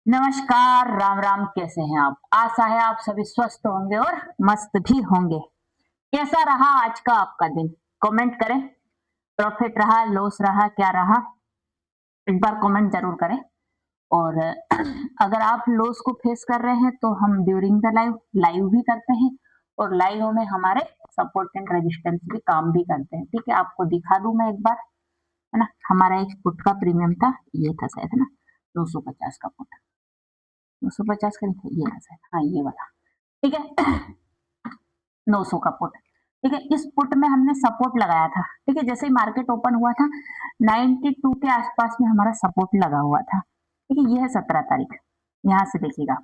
नमस्कार, राम राम। कैसे हैं आप? आशा है आप सभी स्वस्थ होंगे और मस्त भी होंगे। कैसा रहा आज का आपका दिन? कमेंट करें। प्रॉफिट रहा, लॉस रहा, क्या रहा? एक बार कमेंट जरूर करें। और अगर आप लॉस को फेस कर रहे हैं तो हम ड्यूरिंग द लाइव लाइव भी करते हैं और लाइव में हमारे सपोर्ट एंड रेजिस्टेंस भी काम भी करते हैं। ठीक है, आपको दिखा दूं मैं एक बार, है ना। हमारा एक पुट का प्रीमियम था, ये था शायद, है ना, 250 का पुट। 250 का नहीं, ये था शायद, हाँ ये वाला। ठीक है, 900 का पुट। ठीक है, इस पुट में हमने सपोर्ट लगाया था। ठीक है, जैसे ही मार्केट ओपन हुआ था 92 के आसपास में हमारा सपोर्ट लगा हुआ था। ठीक है, ये है 17 तारीख, यहां से देखिएगा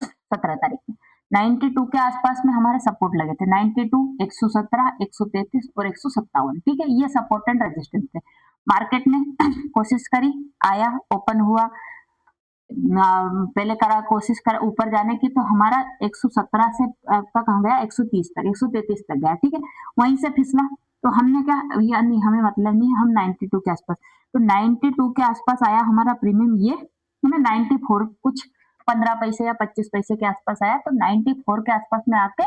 17 तारीख में 92 के आसपास में हमारे सपोर्ट लगे थे। 92, 117, 133 और 157। ठीक है, ये सपोर्ट एंड रेजिस्टेंस थे। मार्केट ने कोशिश करी, आया, ओपन हुआ, पहले करा, कोशिश करा ऊपर जाने की, तो हमारा 117 से तक कहाँ गया, 130 तक, 133 तक गया। ठीक है, वहीं से फिसला। तो हमने क्या, भैया नहीं हमें मतलब नहीं, हम 92 के आसपास, तो 92 के आसपास आया हमारा प्रीमियम। ये हमें 94 कुछ 15 पैसे या 25 पैसे के आसपास आया। तो 94 के आसपास में आके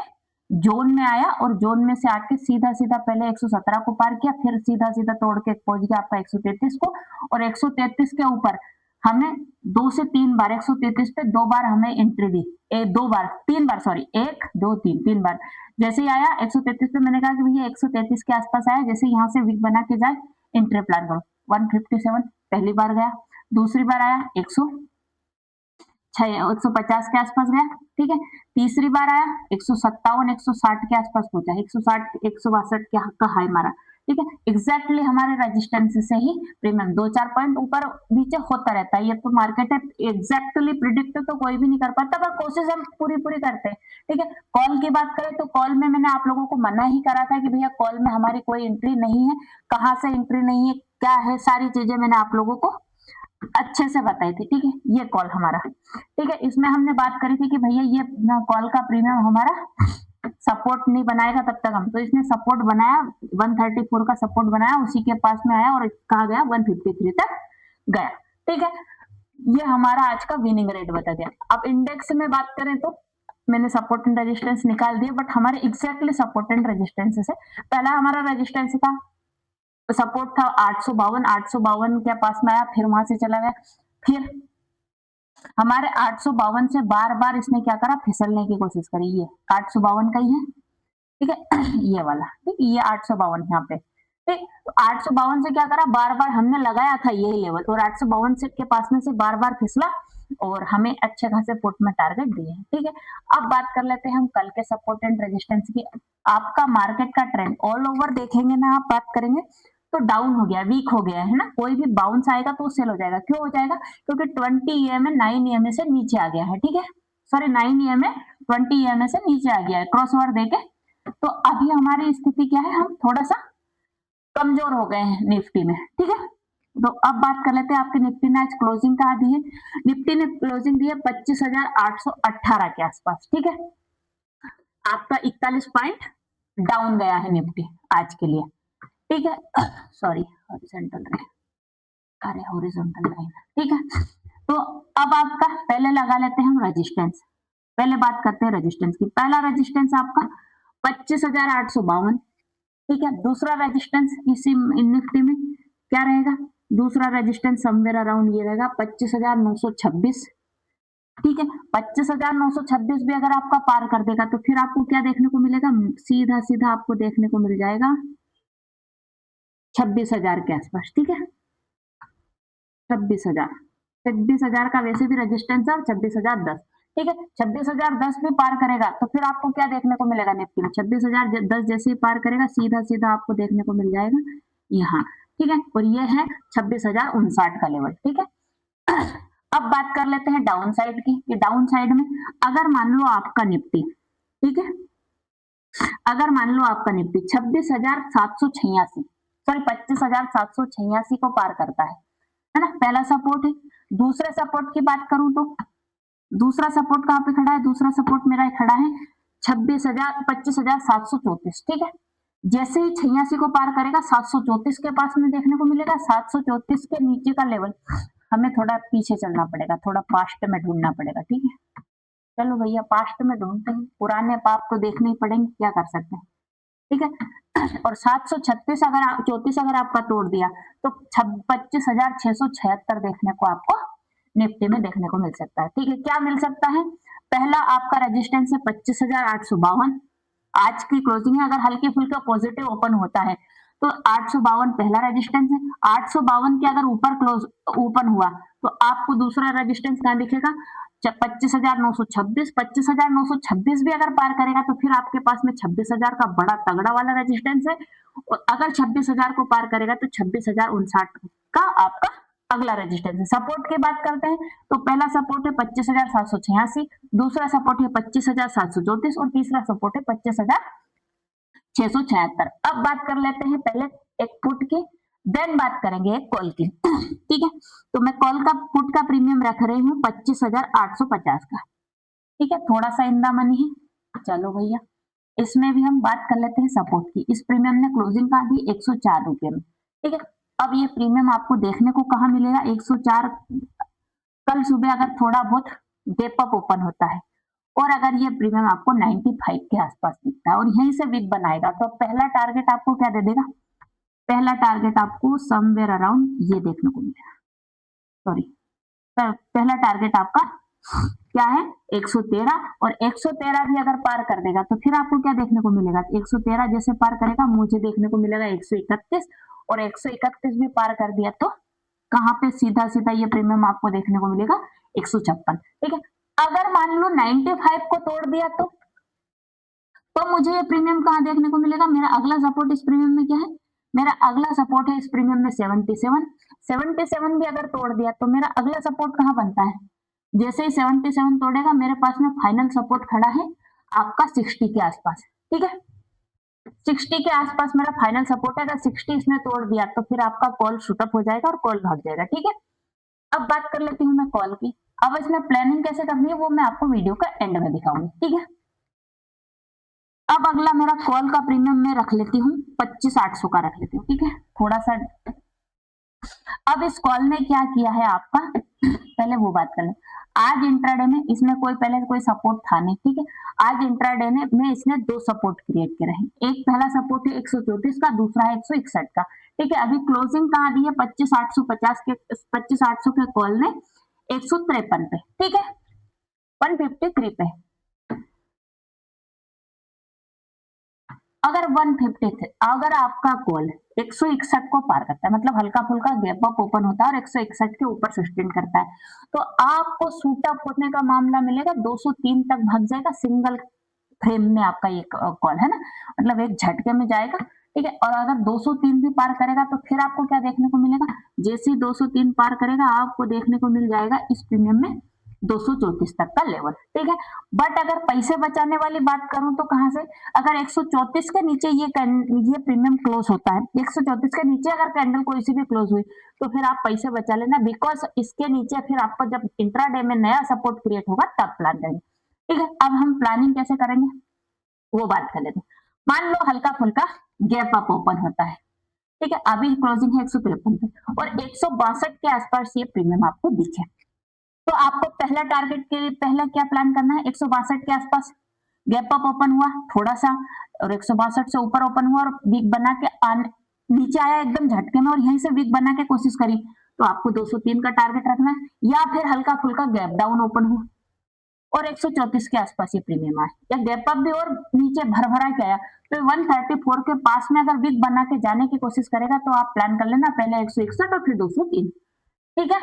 जोन में आया और जोन में से आके सीधा सीधा पहले 117 को पार किया, फिर सीधा सीधा तोड़ के पहुंच गया आपका 133 को। और 133 के ऊपर हमें 2 से 3 बार 133 पे 2 बार हमें एंट्री दी, 2 बार 3 बार, सॉरी 1 2 3 बार। जैसे ही आया 133 पे मैंने कहा कि भैया 133 के आसपास आया, जैसे यहाँ से वीक बना के जाए एंट्री प्लान करो। 157 पहली बार गया, दूसरी बार आया 150 के आसपास गया। ठीक है, तीसरी बार आया 157 160 के आसपास पहुंचा, 160 162 का हाई मारा। ठीक है, एग्जैक्टली हमारे रेजिस्टेंस से ही प्रीमियम 2-4 पॉइंट ऊपर नीचे होता रहता है। ये तो मार्केट है, एग्जैक्टली प्रिडिक्ट तो कोई भी नहीं कर पाता, पर कोशिश हम पूरी पूरी करते हैं। ठीक है, कॉल की बात करें तो कॉल में मैंने आप लोगों को मना ही करा था कि भैया कॉल में हमारी कोई एंट्री नहीं है, कहाँ से एंट्री नहीं है, क्या है, सारी चीजें मैंने आप लोगों को अच्छे से बताई थी। ठीक है, ये कॉल हमारा, ठीक है, इसमें हमने बात करी थी कि भैया ये कॉल का प्रीमियम हमारा सपोर्ट नहीं बनाएगा तब तक हम, तो इसने सपोर्ट बनाया, 134 का सपोर्ट बनाया, उसी के पास में आया और कहा गया 153 तक गया। ठीक है, ये हमारा आज का विनिंग रेट बता दिया। अब इंडेक्स में बात करें तो मैंने सपोर्ट एंड रेजिस्टेंस निकाल दिए, बट हमारे एग्जैक्टली सपोर्ट एंड रेजिस्टेंस से पहला हमारा रेजिस्टेंस था, सपोर्ट था 852, 852 के पास में आया, फिर वहां से चला गया। फिर हमारे 852 से बार बार इसने क्या करा, फिसलने की कोशिश करी। ये 852 का ही है, ठीक है, ये वाला, ठीक, ये 852 यहाँ पे। ठीक, तो 852 से क्या करा, बार बार हमने लगाया था यही लेवल, और 852 से के पास में से बार बार फिसला और हमें अच्छे खासे पुट में टारगेट दिए हैं। ठीक है, अब बात कर लेते हैं हम कल के सपोर्ट एंड रेजिस्टेंस की। आपका मार्केट का ट्रेंड ऑल ओवर देखेंगे ना, आप बात करेंगे तो डाउन हो गया, वीक हो गया है ना। कोई भी बाउंस आएगा तो सेल हो जाएगा। क्यों हो जाएगा? क्योंकि 20 ईएमए 9 ईएमए से नीचे आ गया है। ठीक है, सॉरी 9 ईएमए 20 ईएमए से नीचे आ गया है क्रॉस ओवर देके। तो अभी हमारी स्थिति क्या है, हम थोड़ा सा कमजोर हो गए हैं निफ्टी में। ठीक है, तो अब बात कर लेते हैं आपके निफ्टी ने आज क्लोजिंग कहाँ दी है। निफ्टी ने क्लोजिंग दी है 25,818 के आसपास। ठीक है, आपका 41 पॉइंट डाउन गया है निफ्टी आज के लिए। ठीक है, सॉरी हॉरिजॉन्टल लाइन, अरे हॉरिजॉन्टल लाइन। ठीक है, तो अब आपका पहले लगा लेते हैं हम रेजिस्टेंस। पहले बात करते हैं रेजिस्टेंस की। पहला रेजिस्टेंस आपका 25,852। ठीक है, दूसरा रेजिस्टेंस इसी निफ्टी में क्या रहेगा, दूसरा रेजिस्टेंस समवेयर अराउंड ये रहेगा 25,926। ठीक है, 25,926 भी अगर आपका पार कर देगा तो फिर आपको क्या देखने को मिलेगा, सीधा सीधा आपको देखने को मिल जाएगा 26,000 के आसपास। ठीक है, 26,000 का वैसे भी रेजिस्टेंस है, 26,010। ठीक है, 26,010 भी पार करेगा तो फिर आपको क्या देखने को मिलेगा निफ्टी में, 26,010 जैसे ही पार करेगा सीधा सीधा आपको देखने को मिल जाएगा यहाँ। ठीक है, और ये है 26,059 का लेवल। ठीक है, अब बात कर लेते हैं डाउन साइड की, कि डाउन साइड में अगर मान लो आपका निफ्टी, ठीक है, अगर मान लो आपका निफ्टी 26,786, सॉरी 25,786 को पार करता है ना, पहला सपोर्ट है। दूसरे सपोर्ट की बात करूं तो दूसरा सपोर्ट कहां पे खड़ा है, दूसरा सपोर्ट मेरा खड़ा है 25,734। ठीक है, जैसे ही 86 को पार करेगा 734 के पास में देखने को मिलेगा। 734 के नीचे का लेवल हमें थोड़ा पीछे चलना पड़ेगा, थोड़ा पास्ट में ढूंढना पड़ेगा, ठीक है। चलो भैया पास्ट में ढूंढते हैं, पुराने पाप तो देखने ही पड़ेंगे, क्या कर सकते हैं, ठीक है। और 736 अगर 34 अगर आपका तोड़ दिया तो 25,676 देखने को आपको निफ्टी में देखने को मिल सकता है, ठीक है। क्या मिल सकता है, पहला आपका रेजिस्टेंस है 25,852, आज की क्लोजिंग है, अगर हल्के फुल्के पॉजिटिव ओपन होता है तो 852 पहला रेजिस्टेंस है। 852 के अगर ऊपर क्लोज ओपन हुआ तो आपको दूसरा रेजिस्टेंस कहां दिखेगा, 25,926। 25,926 भी अगर पार करेगा तो फिर आपके पास में 26,000 का बड़ा तगड़ा वाला रेजिस्टेंस है, और अगर 26,000 को पार करेगा तो 26,059 का आपका अगला रेजिस्टेंस है। सपोर्ट की बात करते हैं तो पहला सपोर्ट है 25,786, दूसरा सपोर्ट है 25,734 और तीसरा सपोर्ट है 25,676। अब बात कर लेते हैं पहले एक पुट की, देन बात करेंगे एक कॉल की, ठीक है। तो मैं कॉल का पुट का प्रीमियम रख रही हूँ 25,850 का, ठीक है, थोड़ा सा इंदा मनी है। चलो भैया इसमें भी हम बात कर लेते हैं सपोर्ट की। इस प्रीमियम ने क्लोजिंग कहा दी 104 रुपये में, ठीक है। अब ये प्रीमियम आपको देखने को कहाँ मिलेगा, 104 कल सुबह अगर थोड़ा बहुत गैप अप ओपन होता है और अगर ये प्रीमियम आपको 95 के आसपास दिखता है और यहीं से वीक बनाएगा तो पहला टारगेट आपको क्या दे देगा, पहला टारगेट आपको समवेयर अराउंड ये देखने को मिलेगा, सॉरी पहला टारगेट आपका क्या है 113, और 113 भी अगर पार कर देगा तो फिर आपको क्या देखने को मिलेगा, 113 जैसे पार करेगा मुझे देखने को मिलेगा 131, और 131 भी पार कर दिया तो कहां पे सीधा सीधा ये प्रीमियम आपको देखने को मिलेगा 156, ठीक है। अगर मान लो 95 को तोड़ दिया तो मुझे ये प्रीमियम कहां देखने को मिलेगा, मेरा अगला सपोर्ट इस प्रीमियम में क्या है, मेरा अगला सपोर्ट है इस प्रीमियम में 77। 77 भी अगर तोड़ दिया तो मेरा अगला सपोर्ट कहां बनता है, जैसे ही 77 तोड़ेगा मेरे पास में फाइनल सपोर्ट खड़ा है आपका 60 के आसपास, ठीक है। 60 के आसपास मेरा फाइनल सपोर्ट है, अगर 60 इसने तोड़ दिया तो फिर आपका कॉल शूटअप हो जाएगा और कॉल भाग जाएगा, ठीक है। अब बात कर लेती हूँ मैं कॉल की। अब इसमें प्लानिंग कैसे करनी है वो मैं आपको वीडियो का एंड में दिखाऊंगी, ठीक है। अब अगला मेरा कॉल का प्रीमियम मैं रख लेती हूँ 25,800 का रख लेती हूँ, ठीक है, थोड़ा सा। अब इस कॉल ने क्या किया है आपका, पहले वो बात कर ले। आज इंट्राडे में इसमें पहले कोई सपोर्ट था नहीं, ठीक है। आज इंट्राडे में इसने दो सपोर्ट क्रिएट करे हैं, एक पहला सपोर्ट है 134 का, दूसरा है 161 का, ठीक है। अभी क्लोजिंग कहाँ दी है 25,850 के, 25,800 के कॉल ने 153 पे, ठीक है, 153 पे। अगर 150 थे, अगर आपका कॉल 161 को पार करता है, मतलब हल्का फुल्का गैप अप ओपन होता है और 161 के ऊपर सस्टेन करता है, तो आपको सूट अप होने का मामला मिलेगा 203 तक भाग जाएगा, सिंगल फ्रेम में आपका ये कॉल है ना, मतलब एक झटके में जाएगा, ठीक है। और अगर 203 भी पार करेगा तो फिर आपको क्या देखने को मिलेगा, जैसे ही 203 पार करेगा आपको देखने को मिल जाएगा इस प्रीमियम में 234 तक का लेवल, ठीक है। बट अगर पैसे बचाने वाली बात करूं तो कहां से, अगर 134 के नीचे ये प्रीमियम क्लोज होता है, 134 के नीचे अगर कैंडल कोई सी भी क्लोज हुई तो फिर आप पैसे बचा लेना, बिकॉज इसके नीचे फिर आपको जब इंट्राडे में नया सपोर्ट क्रिएट होगा तब प्लान करेंगे, ठीक है। अब हम प्लानिंग कैसे करेंगे वो बात कर लेते हैं। मान लो हल्का फुल्का गैप अप ओपन होता है, ठीक है, अभी क्लोजिंग है 153 पे और 162 के आसपास ये प्रीमियम आपको दिखे, तो आपको पहला टारगेट के लिए पहला क्या प्लान करना है, 162 के आसपास गैप अप ओपन हुआ थोड़ा सा और 162 से ऊपर ओपन हुआ और वीक बना के नीचे आया एकदम झटके में और यहीं से वीक बना के कोशिश करी तो आपको 203 का टारगेट रखना है, या फिर हल्का फुल्का गैप डाउन ओपन हो और 134 के आसपास ये प्रीमियम आए, या गैप अप भी और नीचे भर भरा के आया तो 134 के पास में अगर वीक बना के जाने की कोशिश करेगा तो आप प्लान कर लेना पहले 161 और फिर 203, ठीक है।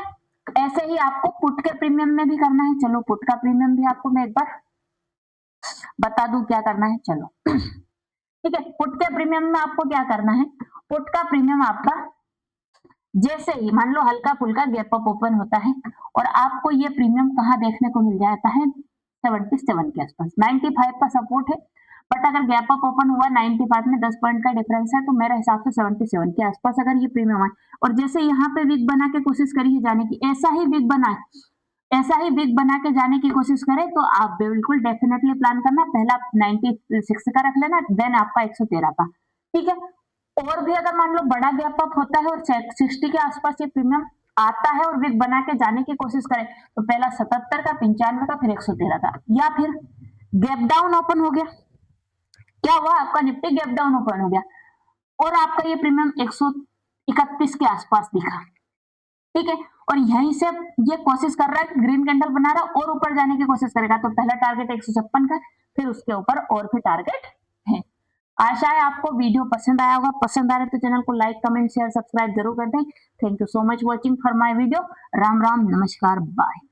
ऐसे ही आपको पुट के प्रीमियम में भी करना है, चलो पुट का प्रीमियम भी आपको मैं एक बार बता दूं क्या करना है, चलो ठीक है। पुट के प्रीमियम में आपको क्या करना है, पुट का प्रीमियम आपका जैसे ही मान लो हल्का फुल्का गैप अप ओपन होता है और आपको ये प्रीमियम कहाँ देखने को मिल जाता है 77 के आसपास, 95 का सपोर्ट है, बट अगर गैप अप ओपन हुआ 95 में 10 पॉइंट का डिफरेंस है तो मेरे हिसाब से 77 के आसपास अगर ये प्रीमियम आए और जैसे यहाँ पे वीक बना के कोशिश करिए जाने की, ऐसा ही वीक बना के जाने की कोशिश करें तो आप बिल्कुल डेफिनेटली प्लान करना पहला 96 का रख लेना, देन आपका 113 का, ठीक है। और भी अगर मान लो बड़ा गैप अप होता है और 60 के आसपास ये प्रीमियम आता है और वीक बना के जाने की कोशिश करें तो पहला 77 का, 95 का, फिर 113 का, या फिर गैप डाउन ओपन हो गया, क्या हुआ आपका निफ्टी गैप डाउन ओपन हो गया और आपका ये प्रीमियम 131 के आसपास दिखा, ठीक है, और यहीं से ये कोशिश कर रहा है ग्रीन कैंडल बना रहा है और ऊपर जाने की कोशिश करेगा, तो पहला टारगेट 156 का, फिर उसके ऊपर और फिर टारगेट है। आशा है आपको वीडियो पसंद आया होगा, पसंद आ रहा है तो चैनल को लाइक, कमेंट, शेयर, सब्सक्राइब जरूर कर दें। Thank you so much watching for my video. Ram Ram, नमस्कार, बाय।